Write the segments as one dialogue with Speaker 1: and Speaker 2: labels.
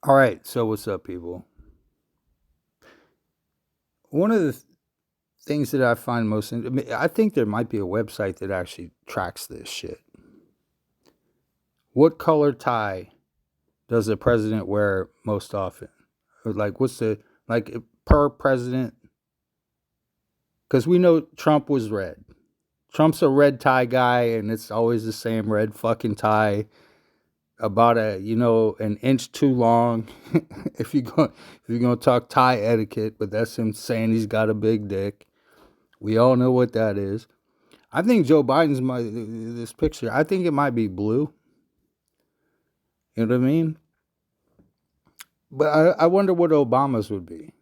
Speaker 1: All right, so what's up, people? One of the things that I find I think there might be a website that actually tracks this shit. What color tie does the president wear most often? Or like, what's the, like, per president? Because we know Trump was red. Trump's a red tie guy, and it's always the same red fucking tie, about an inch too long. If you're gonna talk tie etiquette, but that's him saying he's got a big dick. We all know what that is. I think Joe Biden's this picture. I think it might be blue. You know what I mean? But I wonder what Obama's would be,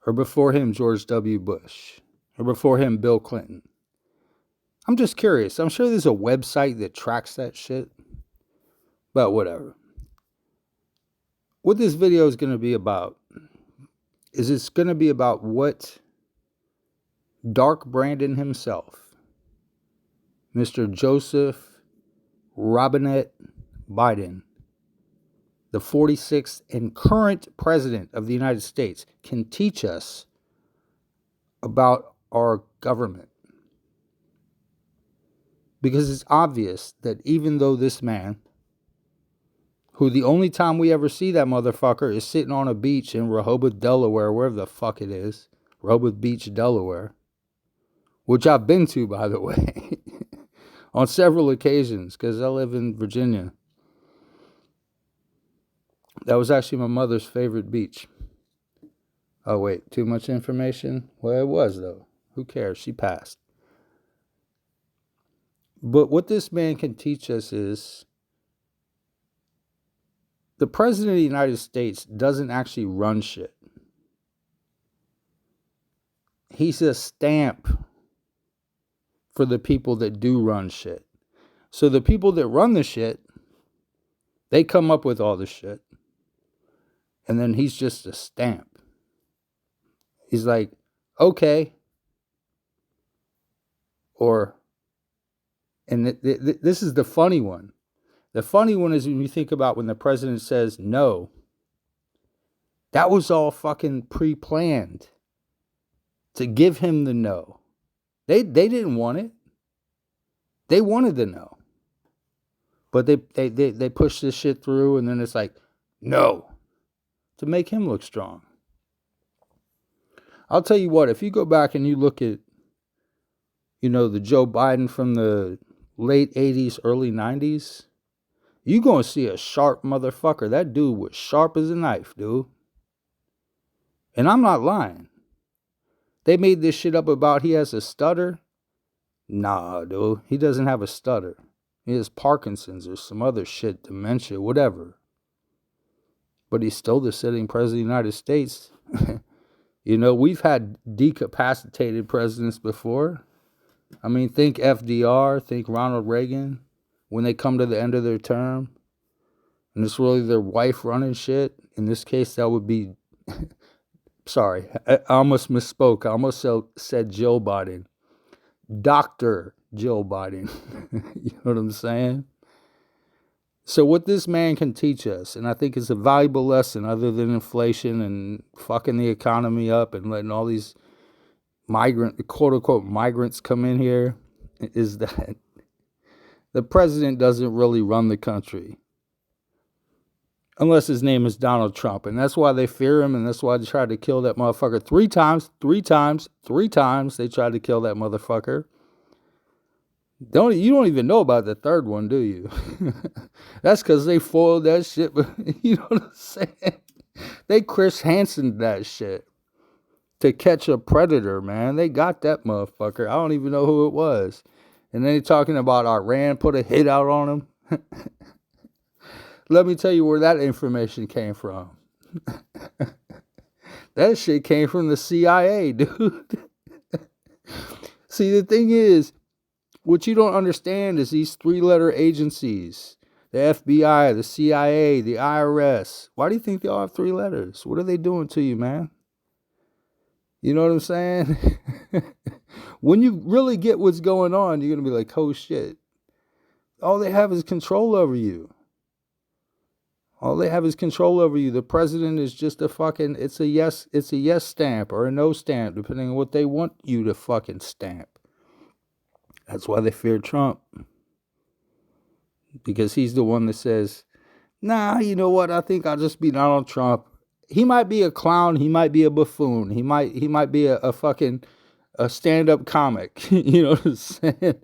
Speaker 1: or before him George W. Bush, or before him Bill Clinton. I'm just curious. I'm sure there's a website that tracks that shit. But whatever. What this video is going to be about is it's going to be about what Dark Brandon himself, Mr. Joseph Robinette Biden, the 46th and current president of the United States, can teach us about our government. Because it's obvious that even though this man, who the only time we ever see that motherfucker is sitting on a beach in Rehoboth, Delaware, wherever the fuck it is, Rehoboth Beach, Delaware, which I've been to, by the way, on several occasions, because I live in Virginia. That was actually my mother's favorite beach. Oh, wait, too much information? Well, it was, though. Who cares? She passed. But what this man can teach us is the president of the United States doesn't actually run shit. He's a stamp for the people that do run shit. So the people that run the shit, they come up with all the shit. And then he's just a stamp. He's like, okay. Or, and this is the funny one. The funny one is when you think about when the president says no, that was all fucking pre-planned to give him the no. They didn't want it. They wanted the no. But they pushed this shit through, and then it's like, no, to make him look strong. I'll tell you what, if you go back and you look at, the Joe Biden from the late 80s, early 90s, you going to see a sharp motherfucker. That dude was sharp as a knife, dude. And I'm not lying. They made this shit up about he has a stutter. Nah, dude. He doesn't have a stutter. He has Parkinson's or some other shit, dementia, whatever. But he's still the sitting president of the United States. We've had decapacitated presidents before. I mean, think FDR, think Ronald Reagan, when they come to the end of their term, and it's really their wife running shit. In this case, that would be, sorry, I almost misspoke. I almost said Jill Biden. Dr. Jill Biden. You know what I'm saying? So what this man can teach us, and I think it's a valuable lesson other than inflation and fucking the economy up and letting all these quote unquote migrants come in here, is that the president doesn't really run the country. Unless his name is Donald Trump. And that's why they fear him, and that's why they tried to kill that motherfucker three times. They tried to kill that motherfucker. You don't even know about the third one, do you? That's because they foiled that shit. But you know what I'm saying? They Chris Hansen that shit to catch a predator, man. They got that motherfucker. I don't even know who it was. And then they're talking about Iran put a hit out on him. Let me tell you where that information came from. That shit came from the CIA, dude. See, the thing is, what you don't understand is these three-letter agencies, the FBI, the CIA, the IRS. Why do you think they all have three letters? What are they doing to you, man? You know what I'm saying? When you really get what's going on, you're going to be like, oh shit. All they have is control over you. All they have is control over you. The president is just a fucking, it's a yes stamp or a no stamp, depending on what they want you to fucking stamp. That's why they fear Trump. Because he's the one that says, nah, you know what? I think I'll just be Donald Trump. He might be a clown. He might be a buffoon. He might be a fucking a stand-up comic. You know what I'm saying?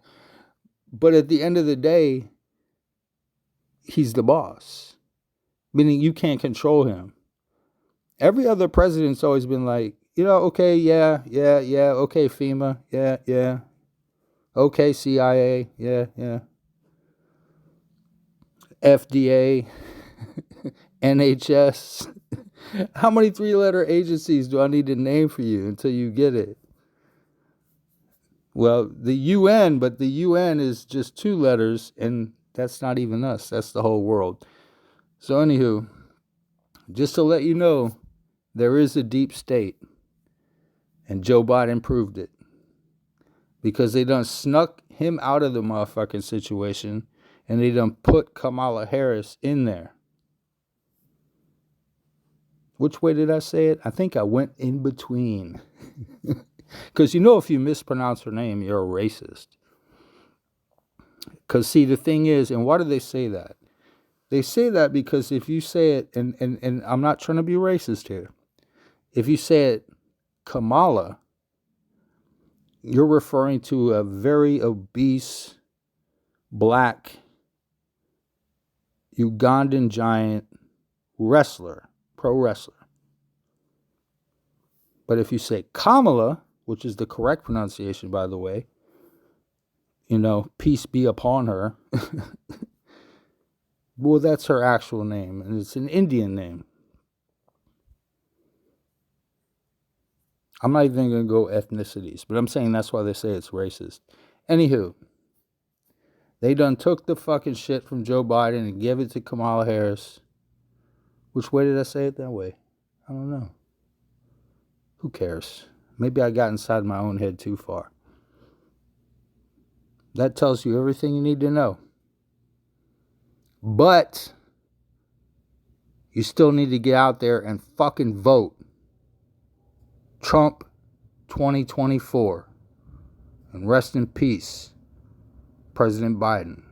Speaker 1: But at the end of the day, he's the boss. Meaning you can't control him. Every other president's always been like, okay, yeah, okay, FEMA, yeah. Okay, CIA, yeah. FDA, NHS. How many 3-letter agencies do I need to name for you until you get it? Well, the UN, but the UN is just 2 letters, and that's not even us. That's the whole world. So anywho, just to let you know, there is a deep state, and Joe Biden proved it. Because they done snuck him out of the motherfucking situation, and they done put Kamala Harris in there. Which way did I say it? I think I went in between. Because if you mispronounce her name, you're a racist. Because see, the thing is, and why do they say that? They say that because if you say it, and I'm not trying to be racist here. If you say it, Kamala, you're referring to a very obese, black, Ugandan giant wrestler, pro wrestler. But if you say Kamala, which is the correct pronunciation, by the way, peace be upon her. Well, that's her actual name, and it's an Indian name. I'm not even going to go ethnicities, but I'm saying that's why they say it's racist. Anywho, they done took the fucking shit from Joe Biden and gave it to Kamala Harris. Which way did I say it that way? I don't know. Who cares? Maybe I got inside my own head too far. That tells you everything you need to know. But you still need to get out there and fucking vote. Trump 2024. And rest in peace, President Biden.